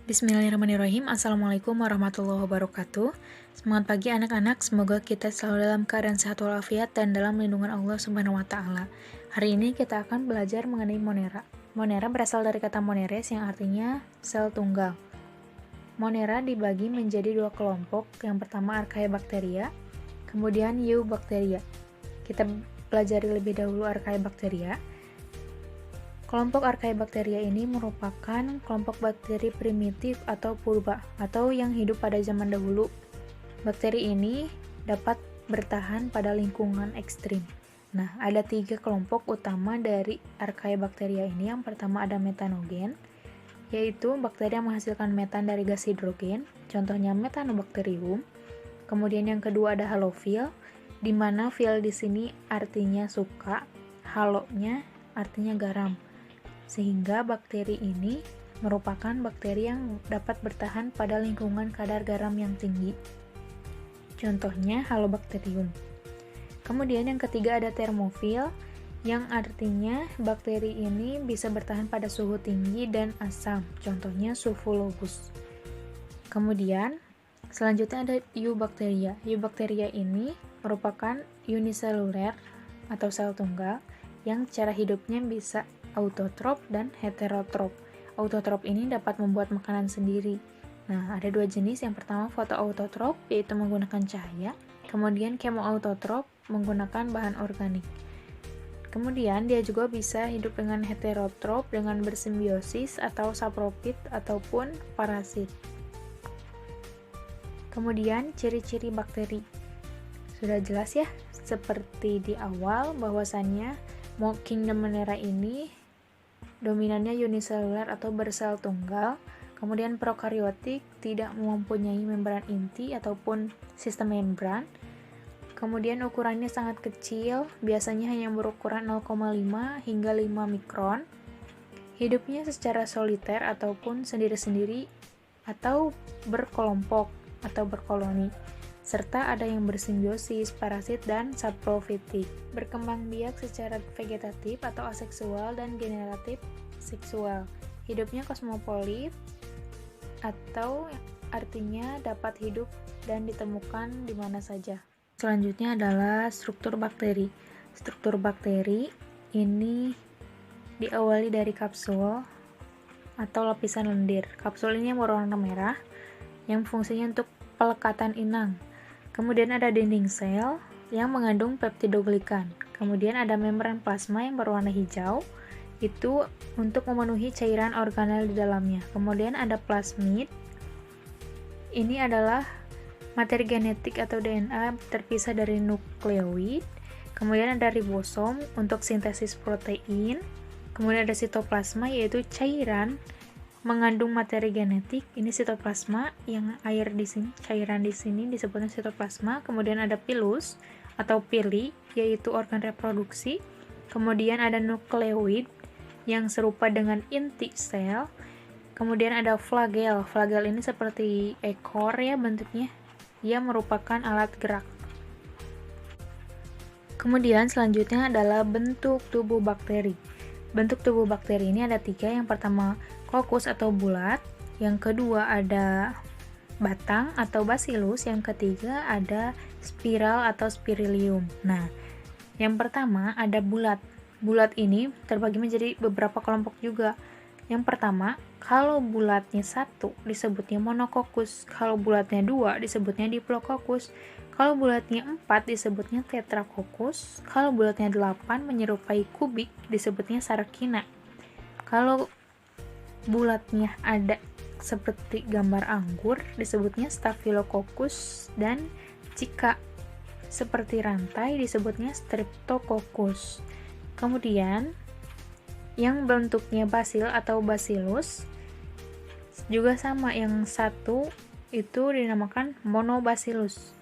Bismillahirrahmanirrahim. Assalamualaikum warahmatullahi wabarakatuh. Semangat pagi anak-anak, semoga kita selalu dalam keadaan sehat walafiat dan dalam lindungan Allah Subhanahu wa taala. Hari ini kita akan belajar mengenai monera. Monera berasal dari kata moneres yang artinya sel tunggal. Monera dibagi menjadi dua kelompok. Yang pertama Archaebacteria, kemudian Eubacteria. Kita pelajari lebih dahulu Archaebacteria. Kelompok Archaebacteria ini merupakan kelompok bakteri primitif atau purba, atau yang hidup pada zaman dahulu. Bakteri ini dapat bertahan pada lingkungan ekstrim. Nah, ada 3 kelompok utama dari Archaebacteria ini. Yang pertama ada metanogen, yaitu bakteri yang menghasilkan metan dari gas hidrogen, contohnya Methanobacterium. Kemudian yang kedua ada halofil, di mana fil di sini artinya suka, halonya artinya garam. Sehingga bakteri ini merupakan bakteri yang dapat bertahan pada lingkungan kadar garam yang tinggi. Contohnya Halobacterium. Kemudian yang ketiga ada termofil, yang artinya bakteri ini bisa bertahan pada suhu tinggi dan asam. Contohnya Sulfolobus. Kemudian selanjutnya ada Eubacteria. Eubacteria ini merupakan uniseluler atau sel tunggal yang cara hidupnya bisa autotrof dan heterotrof. Autotrof ini dapat membuat makanan sendiri. Nah, ada 2 jenis. Yang pertama fotoautotrof, yaitu menggunakan cahaya. Kemudian kemoautotrof, menggunakan bahan organik. Kemudian dia juga bisa hidup dengan heterotrof dengan bersimbiosis atau saprofit ataupun parasit. Kemudian ciri-ciri bakteri. Sudah jelas ya, seperti di awal bahwasannya Kingdom Monera ini dominannya uniseluler atau bersel tunggal, kemudian prokariotik, tidak mempunyai membran inti ataupun sistem membran, kemudian ukurannya sangat kecil, biasanya hanya berukuran 0,5 hingga 5 mikron, hidupnya secara soliter ataupun sendiri-sendiri atau berkelompok atau berkoloni, serta ada yang bersimbiosis, parasit, dan saprofitik. Berkembang biak secara vegetatif atau aseksual dan generatif seksual. Hidupnya kosmopolit atau artinya dapat hidup dan ditemukan di mana saja. Selanjutnya adalah struktur bakteri. Struktur bakteri ini diawali dari kapsul atau lapisan lendir. Kapsul ini berwarna merah yang fungsinya untuk pelekatan inang. Kemudian ada dinding sel yang mengandung peptidoglikan. Kemudian ada membran plasma yang berwarna hijau, itu untuk memenuhi cairan organel di dalamnya. Kemudian ada plasmid, ini adalah materi genetik atau DNA terpisah dari nukleoid. Kemudian ada ribosom untuk sintesis protein. Kemudian ada sitoplasma, yaitu cairan mengandung materi genetik. Ini sitoplasma, yang air di sini, cairan di sini disebutnya sitoplasma. Kemudian ada pilus atau pili, yaitu organ reproduksi. Kemudian ada nukleoid yang serupa dengan inti sel. Kemudian ada flagel. Flagel ini seperti ekor ya bentuknya. Ia merupakan alat gerak. Kemudian selanjutnya adalah bentuk tubuh bakteri. Bentuk tubuh bakteri ini ada 3. Yang pertama kokus atau bulat, yang kedua ada batang atau bacillus, yang ketiga ada spiral atau spirilium. Nah, yang pertama ada bulat. Bulat ini terbagi menjadi beberapa kelompok juga. Yang pertama, kalau bulatnya 1 disebutnya monokokus, kalau bulatnya 2 disebutnya diplococcus, kalau bulatnya 4 disebutnya tetracoccus, kalau bulatnya 8 menyerupai kubik disebutnya sarkina. Kalau bulatnya ada seperti gambar anggur disebutnya staphylococcus, dan jika seperti rantai disebutnya streptococcus. Kemudian yang bentuknya basil atau bacillus juga sama, yang 1 itu dinamakan monobacillus,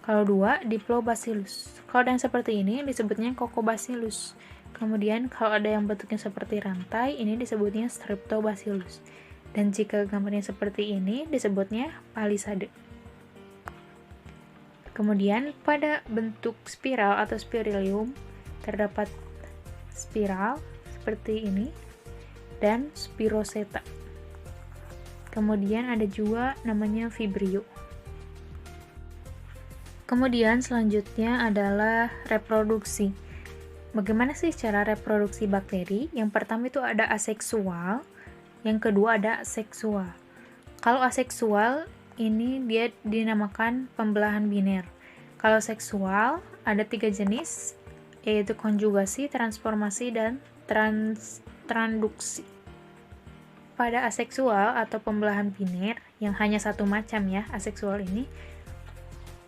kalau 2 diplobacillus. Kalau yang seperti ini disebutnya Coccobacillus. Kemudian kalau ada yang bentuknya seperti rantai, ini disebutnya Streptobacillus. Dan jika gambarnya seperti ini disebutnya palisade. Kemudian pada bentuk spiral atau spirilium terdapat spiral seperti ini dan spiroseta. Kemudian ada juga namanya Vibrio. Kemudian selanjutnya adalah reproduksi. Bagaimana sih cara reproduksi bakteri? Yang pertama itu ada aseksual, yang kedua ada seksual. Kalau aseksual ini dia dinamakan pembelahan biner. Kalau seksual ada 3 jenis, yaitu konjugasi, transformasi, dan transduksi. Pada aseksual atau pembelahan biner yang hanya satu macam ya, aseksual ini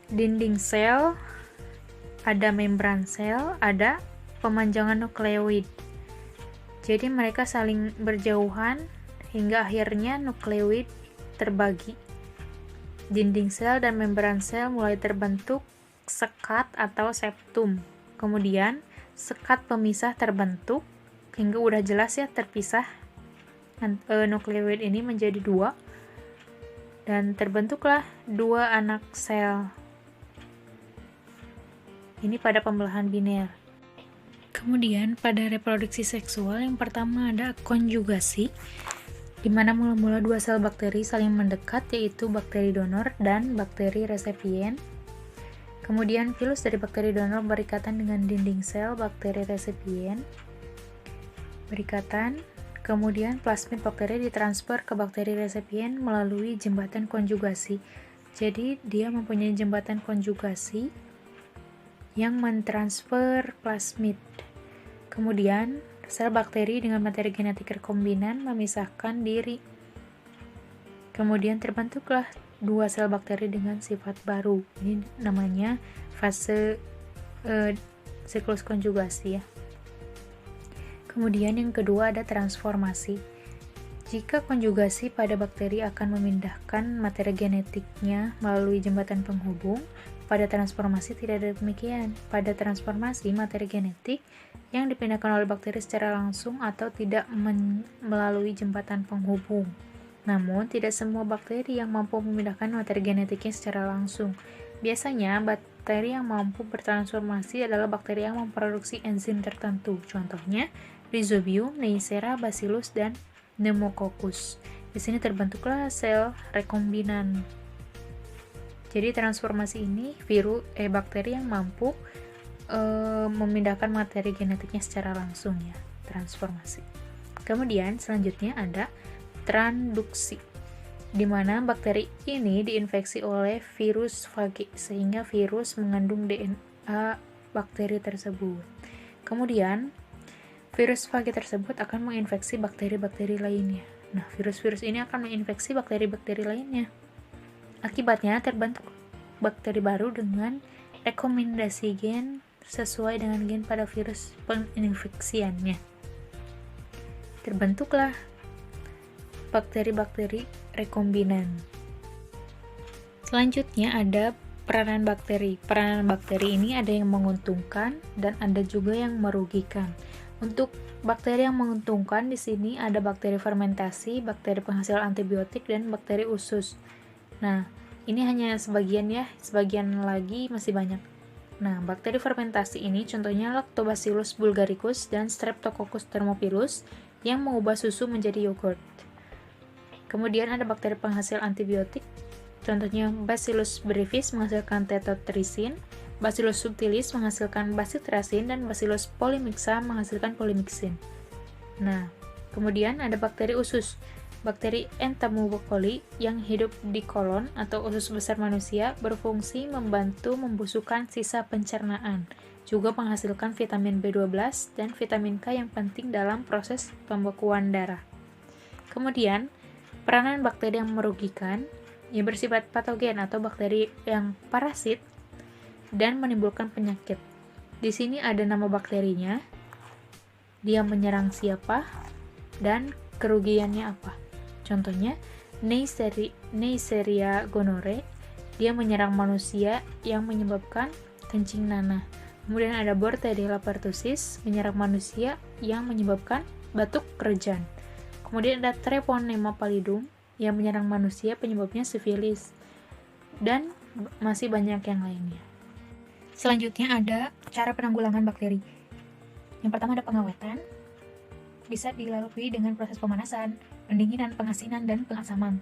dinding sel, ada membran sel, ada pemanjangan nukleoid. Jadi mereka saling berjauhan hingga akhirnya nukleoid terbagi. Dinding sel dan membran sel mulai terbentuk sekat atau septum. Kemudian sekat pemisah terbentuk hingga udah jelas ya terpisah nukleoid ini menjadi 2 dan terbentuklah 2 anak sel. Ini pada pembelahan biner. Kemudian pada reproduksi seksual yang pertama ada konjugasi, di mana mula-mula 2 sel bakteri saling mendekat, yaitu bakteri donor dan bakteri resipien. Kemudian filus dari bakteri donor berikatan dengan dinding sel bakteri resipien, berikatan. Kemudian plasmid bakteri ditransfer ke bakteri resipien melalui jembatan konjugasi. Jadi dia mempunyai jembatan konjugasi yang mentransfer plasmid. Kemudian sel bakteri dengan materi genetik rekombinan memisahkan diri. Kemudian terbentuklah 2 sel bakteri dengan sifat baru. Ini namanya fase siklus konjugasi ya. Kemudian yang kedua ada transformasi. Jika konjugasi pada bakteri akan memindahkan materi genetiknya melalui jembatan penghubung, pada transformasi tidak ada demikian. Pada transformasi, materi genetik yang dipindahkan oleh bakteri secara langsung atau tidak melalui jembatan penghubung. Namun, tidak semua bakteri yang mampu memindahkan materi genetiknya secara langsung. Biasanya, bakteri yang mampu bertransformasi adalah bakteri yang memproduksi enzim tertentu. Contohnya, Rhizobium, Neisseria, Bacillus, dan Pneumococcus. Di sini terbentuklah sel rekombinan. Jadi transformasi ini bakteri yang mampu memindahkan materi genetiknya secara langsung ya, transformasi. Kemudian selanjutnya ada transduksi, di mana bakteri ini diinfeksi oleh virus fagi sehingga virus mengandung DNA bakteri tersebut. Kemudian virus fagi tersebut akan menginfeksi bakteri-bakteri lainnya. Nah, virus-virus ini akan menginfeksi bakteri-bakteri lainnya. Akibatnya terbentuk bakteri baru dengan rekomendasi gen sesuai dengan gen pada virus penginfeksiannya. Terbentuklah bakteri-bakteri rekombinan. Selanjutnya ada peranan bakteri. Peranan bakteri ini ada yang menguntungkan dan ada juga yang merugikan. Untuk bakteri yang menguntungkan di sini ada bakteri fermentasi, bakteri penghasil antibiotik, dan bakteri usus. Nah, ini hanya sebagian ya, sebagian lagi masih banyak. Nah, bakteri fermentasi ini contohnya Lactobacillus bulgaricus dan Streptococcus thermophilus yang mengubah susu menjadi yogurt. Kemudian ada bakteri penghasil antibiotik, contohnya Bacillus brevis menghasilkan tetotrisin, Bacillus subtilis menghasilkan bacitracin, dan Bacillus polymixa menghasilkan polymyxin. Nah, kemudian ada bakteri usus. Bakteri Entomobacilli yang hidup di kolon atau usus besar manusia berfungsi membantu membusukkan sisa pencernaan, juga menghasilkan vitamin B12 dan vitamin K yang penting dalam proses pembekuan darah. Kemudian, peranan bakteri yang merugikan yang bersifat patogen atau bakteri yang parasit dan menimbulkan penyakit. Di sini ada nama bakterinya, dia menyerang siapa, dan kerugiannya apa. Contohnya, Neisseria gonorrhoeae, dia menyerang manusia yang menyebabkan kencing nanah. Kemudian ada Bordetella pertussis, menyerang manusia yang menyebabkan batuk kerjan. Kemudian ada Treponema pallidum, yang menyerang manusia penyebabnya sifilis. Dan masih banyak yang lainnya. Selanjutnya ada cara penanggulangan bakteri. Yang pertama ada pengawetan, bisa dilalui dengan proses pemanasan, pendinginan, pengasinan, dan pengasaman.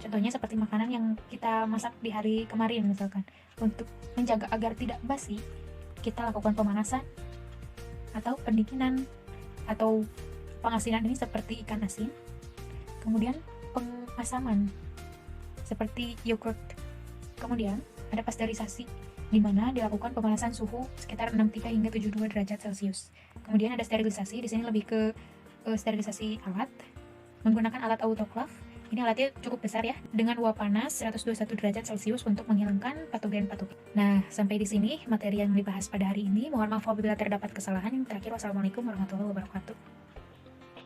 Contohnya seperti makanan yang kita masak di hari kemarin misalkan. Untuk menjaga agar tidak basi, kita lakukan pemanasan atau pendinginan atau pengasinan ini seperti ikan asin. Kemudian pengasaman seperti yogurt. Kemudian ada pasteurisasi, di mana dilakukan pemanasan suhu sekitar 63 hingga 72 derajat Celcius. Kemudian ada sterilisasi, di sini lebih ke sterilisasi alat menggunakan alat autoclave. Ini alatnya cukup besar ya, dengan uap panas 121 derajat Celcius untuk menghilangkan patogen-patogen. Nah, sampai di sini materi yang dibahas pada hari ini. Mohon maaf apabila terdapat kesalahan. Yang terakhir, wassalamualaikum warahmatullahi wabarakatuh.